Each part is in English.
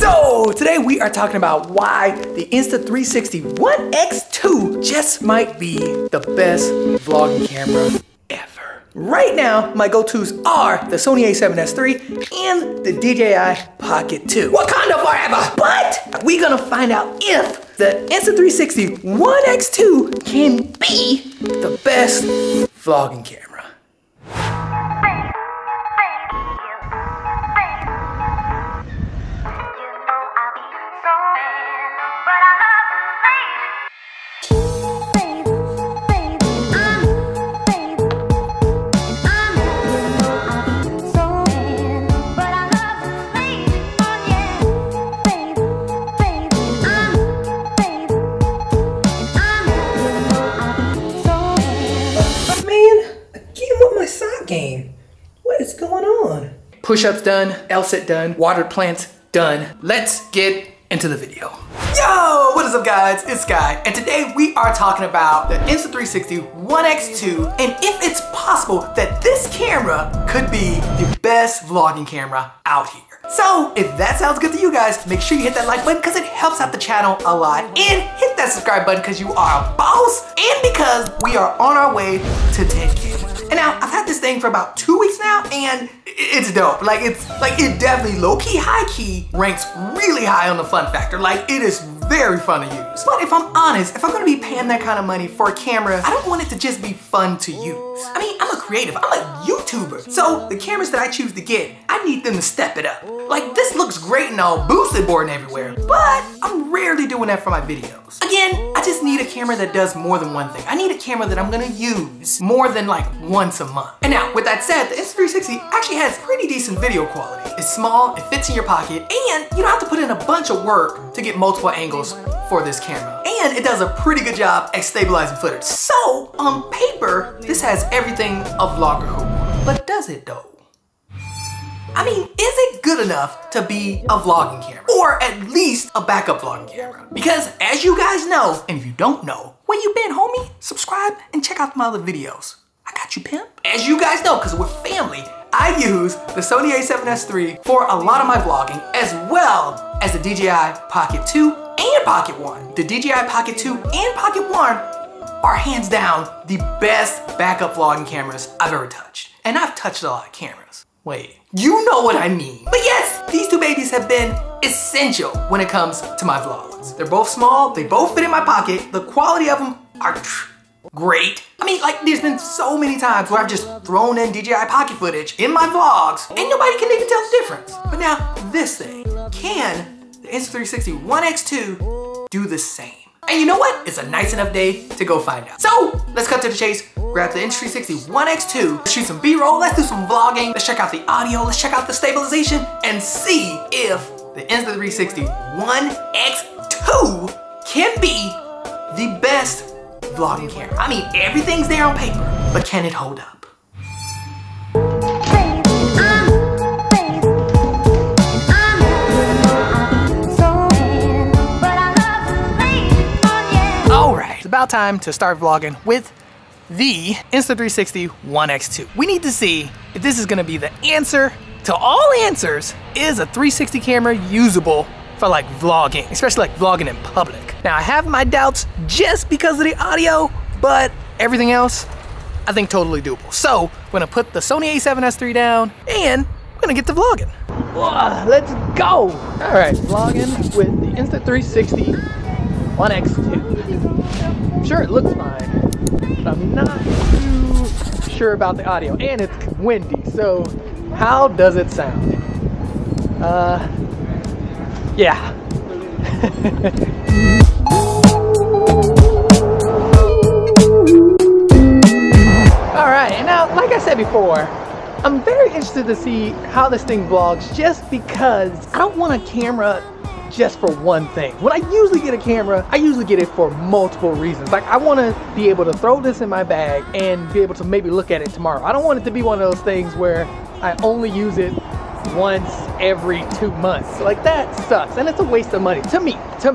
So today we are talking about why the Insta360 One X2 just might be the best vlogging camera ever. Right now, my go-tos are the Sony a7S III and the DJI Pocket 2. Wakanda forever! But we're gonna find out if the Insta360 One X2 can be the best vlogging camera. What is going on? Push-ups done, L-sit done, watered plants done. Let's get into the video. Yo, what is up guys? It's Sky, and today we are talking about the Insta360 One X2 and if it's possible that this camera could be the best vlogging camera out here. So if that sounds good to you guys, make sure you hit that like button because it helps out the channel a lot, and hit that subscribe button because you are a boss and because we are on our way to 10K. And now I've had this thing for about 2 weeks now and it's dope. It definitely low-key, high-key ranks really high on the fun factor. Like, it is very fun to use. But if I'm honest, if I'm gonna be paying that kind of money for a camera, I don't want it to just be fun to use. I mean, I'm a creative, I'm a YouTuber. So the cameras that I choose to get, I need them to step it up. Like, this looks great and all boosted board and everywhere, but I'm rarely doing that for my videos. Again, I just need a camera that does more than one thing. I need a camera that I'm gonna use more than like once a month. And now, with that said, the Insta360 actually has pretty decent video quality. It's small, it fits in your pocket, and you don't have to put in a bunch of work to get multiple angles for this camera. And it does a pretty good job at stabilizing footage. So, on paper, this has everything a vlogger could want. But does it though? I mean, is it good enough to be a vlogging camera? Or at least a backup vlogging camera? Because as you guys know, and if you don't know, where you been, homie? Subscribe and check out my other videos. I got you, pimp. As you guys know, because we're family, I use the Sony a7S III for a lot of my vlogging, as well as the DJI Pocket 2 and Pocket 1. The DJI Pocket 2 and Pocket 1 are hands down the best backup vlogging cameras I've ever touched. And I've touched a lot of cameras. Wait, you know what I mean. But yes, these two babies have been essential when it comes to my vlogs. They're both small, they both fit in my pocket, the quality of them are great. I mean, like, there's been so many times where I've just thrown in DJI Pocket footage in my vlogs and nobody can even tell the difference. But now, this thing, can the Insta360 One X2 do the same? And you know what? It's a nice enough day to go find out. So, let's cut to the chase, grab the Insta360 One X2, let's shoot some B-roll, let's do some vlogging, let's check out the audio, let's check out the stabilization, and see if the Insta360 One X2 can be the best vlogging camera. I mean, everything's there on paper, but can it hold up? Alright, it's about time to start vlogging with the Insta360 One X2. We need to see if this is gonna be the answer to all answers. Is a 360 camera usable for like vlogging, especially like vlogging in public? Now, I have my doubts just because of the audio, but everything else, I think totally doable. So, we're gonna put the Sony a7S III down, and we're gonna get to vlogging. Whoa, let's go! All right, vlogging with the Insta360 One X2. I'm sure it looks fine, but I'm not too sure about the audio, and it's windy, so how does it sound? Yeah. Alright, and now, like I said before, I'm very interested to see how this thing vlogs just because I don't want a camera just for one thing. When I usually get a camera, I usually get it for multiple reasons. Like, I want to be able to throw this in my bag and be able to maybe look at it tomorrow. I don't want it to be one of those things where I only use it once every 2 months. Like, that sucks, and it's a waste of money. To me, it's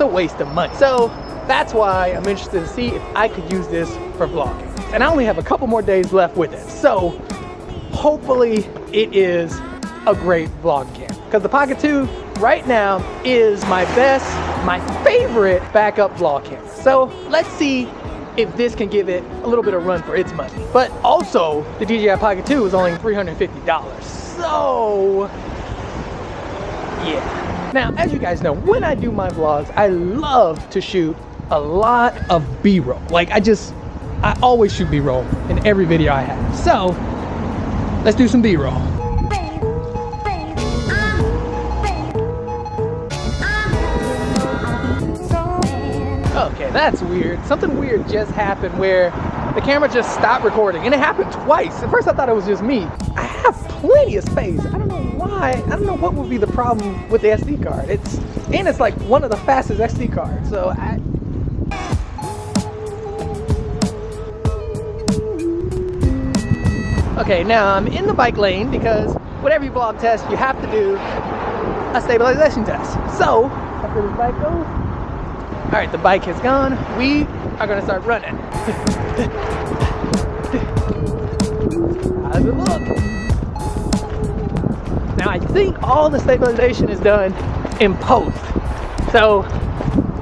a waste of money. So that's why I'm interested to see if I could use this for vlogging. And I only have a couple more days left with it, so hopefully it is a great vlog camera. Because the Pocket 2, right now is my best, my favorite backup vlog camera. So let's see if this can give it a little bit of run for its money. But also, the DJI Pocket 2 is only $350. So, yeah. Now, as you guys know, when I do my vlogs, I love to shoot a lot of B-roll. Like, I always shoot B-roll in every video I have. So, let's do some B-roll. Okay, that's weird. Something weird just happened where the camera just stopped recording, and it happened twice. At first I thought it was just me. I have plenty of space. I don't know why. I don't know what would be the problem with the SD card. It's like one of the fastest SD cards. So okay, now I'm in the bike lane because with every vlog test you have to do a stabilization test. So after this bike goes, all right, the bike has gone. We are gonna start running. How does it look? Now I think all the stabilization is done in post. So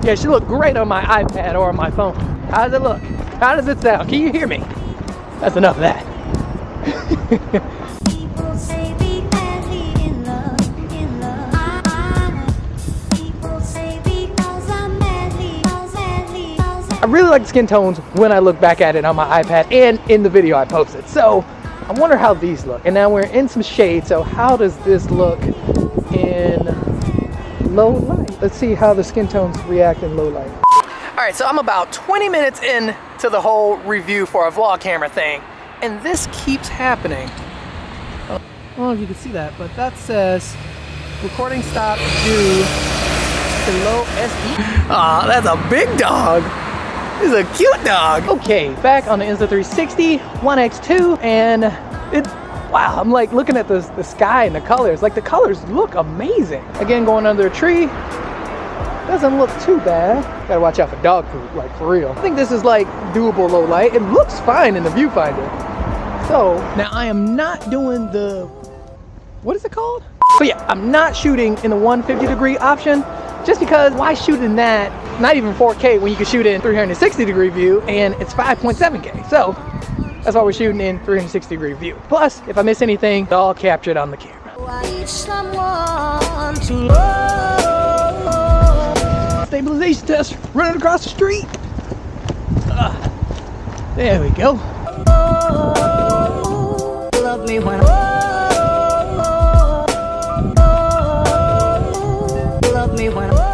yeah, it should look great on my iPad or on my phone. How does it look? How does it sound? Can you hear me? That's enough of that. I really like the skin tones when I look back at it on my iPad and in the video I posted. So I wonder how these look. And now we're in some shade, so how does this look in low light? Let's see how the skin tones react in low light. All right, so I'm about 20 minutes in to the whole review for a vlog camera thing, and this keeps happening. I don't know if you can see that, but that says recording stopped due to low SD. Aw, that's a big dog. This is a cute dog. Okay, back on the Insta360 One X2, and wow, I'm like looking at the sky and the colors. Like the colors look amazing. Again, going under a tree, doesn't look too bad. Gotta watch out for dog poop, like for real. I think this is like doable low light. It looks fine in the viewfinder. So now I am not doing the, what is it called? But yeah, I'm not shooting in the 150-degree option, just because why shoot in that, not even 4K, when you can shoot in 360-degree view and it's 5.7K. So that's why we're shooting in 360-degree view. Plus, if I miss anything, it's all captured on the camera. Stabilization test, running across the street. There we go. Love me when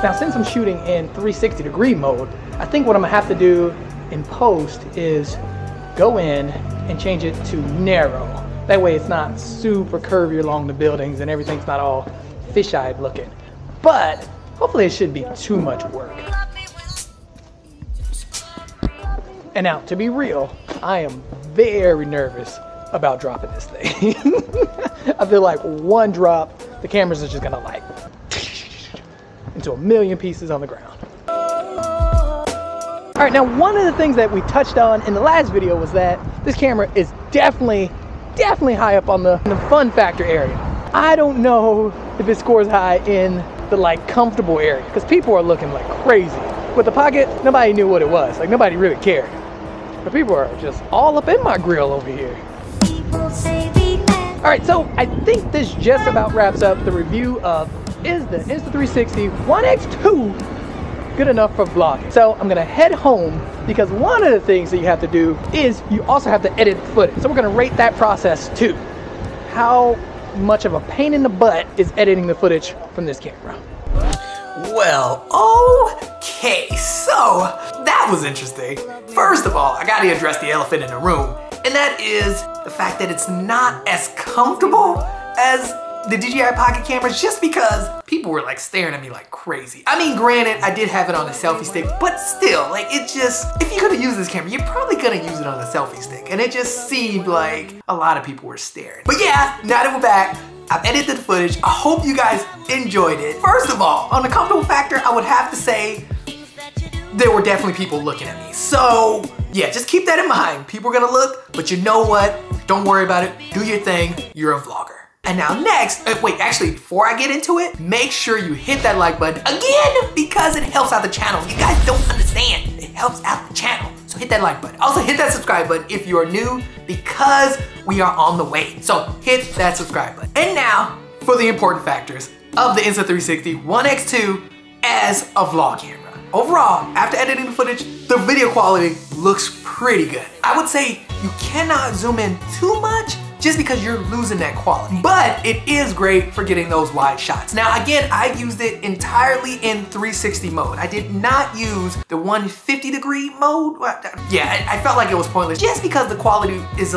Now, since I'm shooting in 360-degree mode, I think what I'm gonna have to do in post is go in and change it to narrow. That way it's not super curvy along the buildings and everything's not all fish-eyed looking. But hopefully it shouldn't be too much work. And now, to be real, I am very nervous about dropping this thing. I feel like one drop, the cameras are just gonna like into a million pieces on the ground. All right, now one of the things that we touched on in the last video was that this camera is definitely high up on the fun factor area. I don't know if it scores high in the like comfortable area, because people are looking like crazy. With the Pocket, nobody knew what it was. Like nobody really cared. But people are just all up in my grill over here. All right, so I think this just about wraps up the review of is the Insta360 One X2 good enough for vlogging. So I'm gonna head home because one of the things that you have to do is you also have to edit footage. So we're gonna rate that process too. How much of a pain in the butt is editing the footage from this camera? Well, okay, so that was interesting. First of all, I gotta address the elephant in the room, and that is the fact that it's not as comfortable as the DJI Pocket cameras, just because people were like staring at me like crazy. I mean, granted, I did have it on a selfie stick, but still, like it just, if you're gonna use this camera, you're probably gonna use it on a selfie stick. And it just seemed like a lot of people were staring. But yeah, now that we're back, I've edited the footage. I hope you guys enjoyed it. First of all, on the comfortable factor, I would have to say there were definitely people looking at me. So yeah, just keep that in mind. People are gonna look, but you know what? Don't worry about it. Do your thing. You're a vlogger. And now next, wait, actually, before I get into it, make sure you hit that like button again because it helps out the channel. You guys don't understand. It helps out the channel. So hit that like button. Also hit that subscribe button if you are new because we are on the way. So hit that subscribe button. And now for the important factors of the Insta360 One X2 as a vlog camera. Overall, after editing the footage, the video quality looks pretty good. I would say you cannot zoom in too much just because you're losing that quality. But it is great for getting those wide shots. Now again, I used it entirely in 360 mode. I did not use the 150-degree mode. Yeah, I felt like it was pointless just because the quality is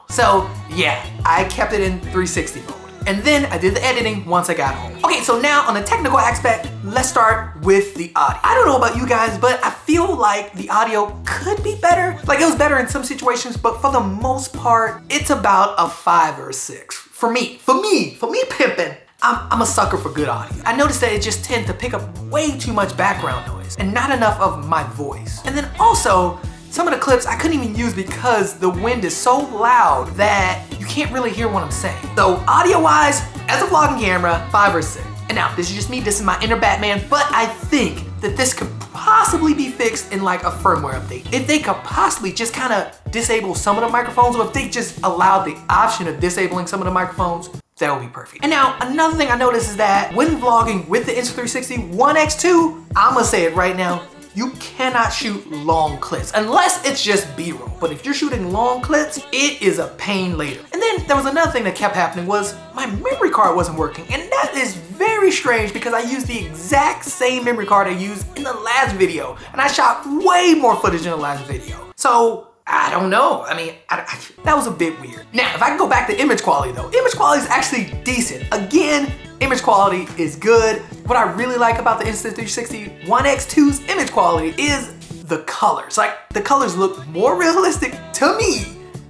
So yeah, I kept it in 360 mode. And then I did the editing once I got home. Okay, so now on the technical aspect, let's start with the audio. I don't know about you guys, but I feel like the audio could be better. Like it was better in some situations, but for the most part, it's about a 5 or a 6. For me pimping, I'm a sucker for good audio. I noticed that it just tends to pick up way too much background noise and not enough of my voice. And then also, some of the clips I couldn't even use because the wind is so loud that you can't really hear what I'm saying. So audio-wise, as a vlogging camera, 5 or 6. And now, this is just me, this is my inner Batman, but I think that this could possibly be fixed in like a firmware update. If they could possibly just kind of disable some of the microphones, or if they just allowed the option of disabling some of the microphones, that would be perfect. And now, another thing I noticed is that when vlogging with the Insta360 One X2, I'ma say it right now, you cannot shoot long clips unless it's just B-roll. But if you're shooting long clips, it is a pain later. And then there was another thing that kept happening was my memory card wasn't working. And that is very strange because I used the exact same memory card I used in the last video. And I shot way more footage in the last video. So I don't know. I mean, that was a bit weird. Now, if I can go back to image quality though, image quality is actually decent. Again, image quality is good. What I really like about the Insta360 One X2's image quality is the colors. Like, the colors look more realistic to me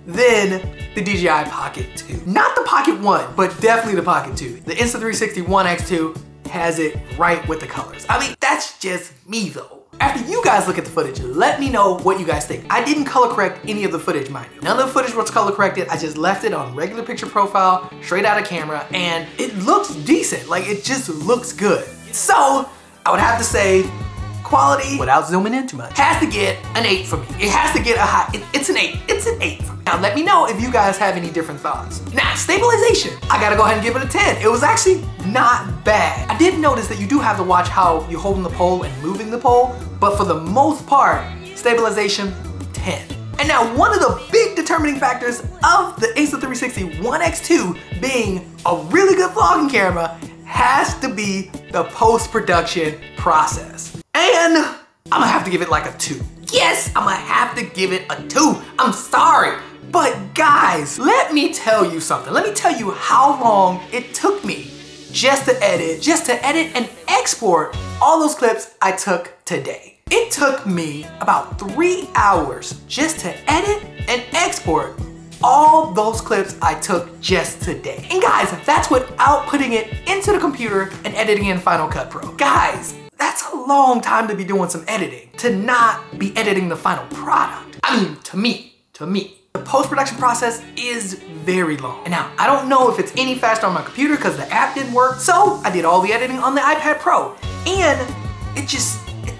than the DJI Pocket 2. Not the Pocket 1, but definitely the Pocket 2. The Insta360 One X2 has it right with the colors. I mean, that's just me though. After you guys look at the footage, let me know what you guys think. I didn't color correct any of the footage, mind you. None of the footage was color corrected. I just left it on regular picture profile, straight out of camera, and it looks decent. Like, it just looks good. So, I would have to say, quality, without zooming in too much, has to get an 8 for me. It has to get a high, it's an 8. It's an 8 for me. Now, let me know if you guys have any different thoughts. Now, stabilization, I gotta go ahead and give it a 10. It was actually not bad. I did notice that you do have to watch how you're holding the pole and moving the pole, but for the most part, stabilization, 10. And now one of the big determining factors of the Insta360 One X2 being a really good vlogging camera has to be the post-production process. And I'm gonna have to give it like a 2. Yes, I'm gonna have to give it a 2. I'm sorry. But guys, let me tell you something. Let me tell you how long it took me just to edit and export all those clips I took today. It took me about 3 hours just to edit and export all those clips I took just today. And guys, that's without putting it into the computer and editing in Final Cut Pro. Guys, that's a long time to be doing some editing, to not be editing the final product. I mean, to me. The post-production process is very long. And now, I don't know if it's any faster on my computer because the app didn't work, so I did all the editing on the iPad Pro. And it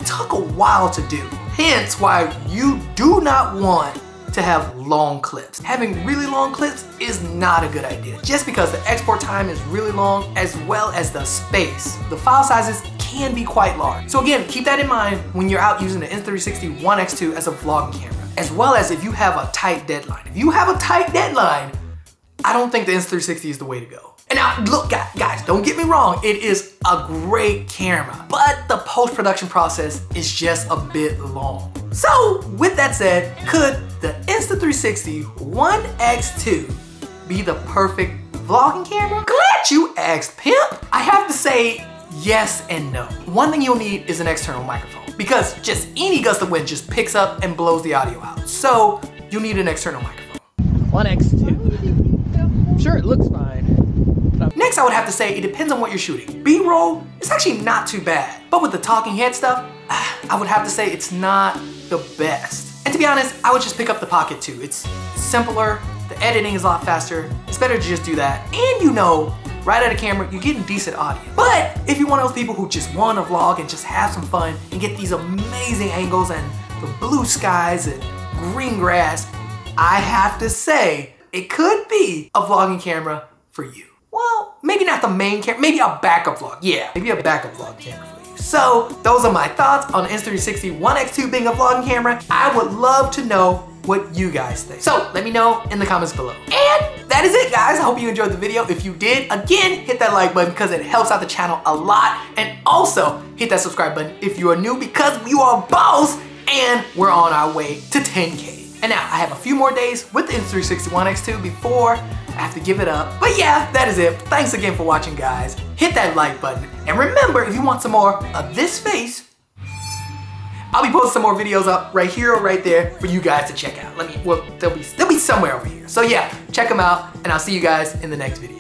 took a while to do. Hence why you do not want to have long clips. Having really long clips is not a good idea. Just because the export time is really long as well as the space. The file sizes can be quite large. So again, keep that in mind when you're out using the Insta360 One X2 as a vlogging camera. As well as if you have a tight deadline. If you have a tight deadline, I don't think the Insta360 is the way to go. And now, look guys, don't get me wrong, it is a great camera, but the post-production process is just a bit long. So, with that said, could the Insta360 One X2 be the perfect vlogging camera? Glad you asked, pimp. I have to say yes and no. One thing you'll need is an external microphone because just any gust of wind just picks up and blows the audio out. So, you need an external microphone. One X2. Sure, it looks fine. Next, I would have to say it depends on what you're shooting. B-roll is actually not too bad, but with the talking head stuff, I would have to say it's not the best. And to be honest, I would just pick up the Pocket 2. It's simpler, the editing is a lot faster. It's better to just do that. And you know, right at a camera, you're getting decent audio. But if you're one of those people who just want to vlog and just have some fun and get these amazing angles and the blue skies and green grass, I have to say, it could be a vlogging camera for you. Well, maybe not the main camera, maybe a backup vlog. Yeah, maybe a backup vlog camera for you. So those are my thoughts on the Insta360 One X2 being a vlogging camera. I would love to know what you guys think. So let me know in the comments below. And that is it, guys. I hope you enjoyed the video. If you did, again, hit that like button because it helps out the channel a lot. And also hit that subscribe button if you are new because you are boss and we're on our way to 10K. And now I have a few more days with the Insta360 One X2 before I have to give it up. But yeah, that is it. Thanks again for watching, guys. Hit that like button. And remember, if you want some more of this face, I'll be posting some more videos up right here or right there for you guys to check out. Well, they'll be somewhere over here. So yeah, check them out and I'll see you guys in the next video.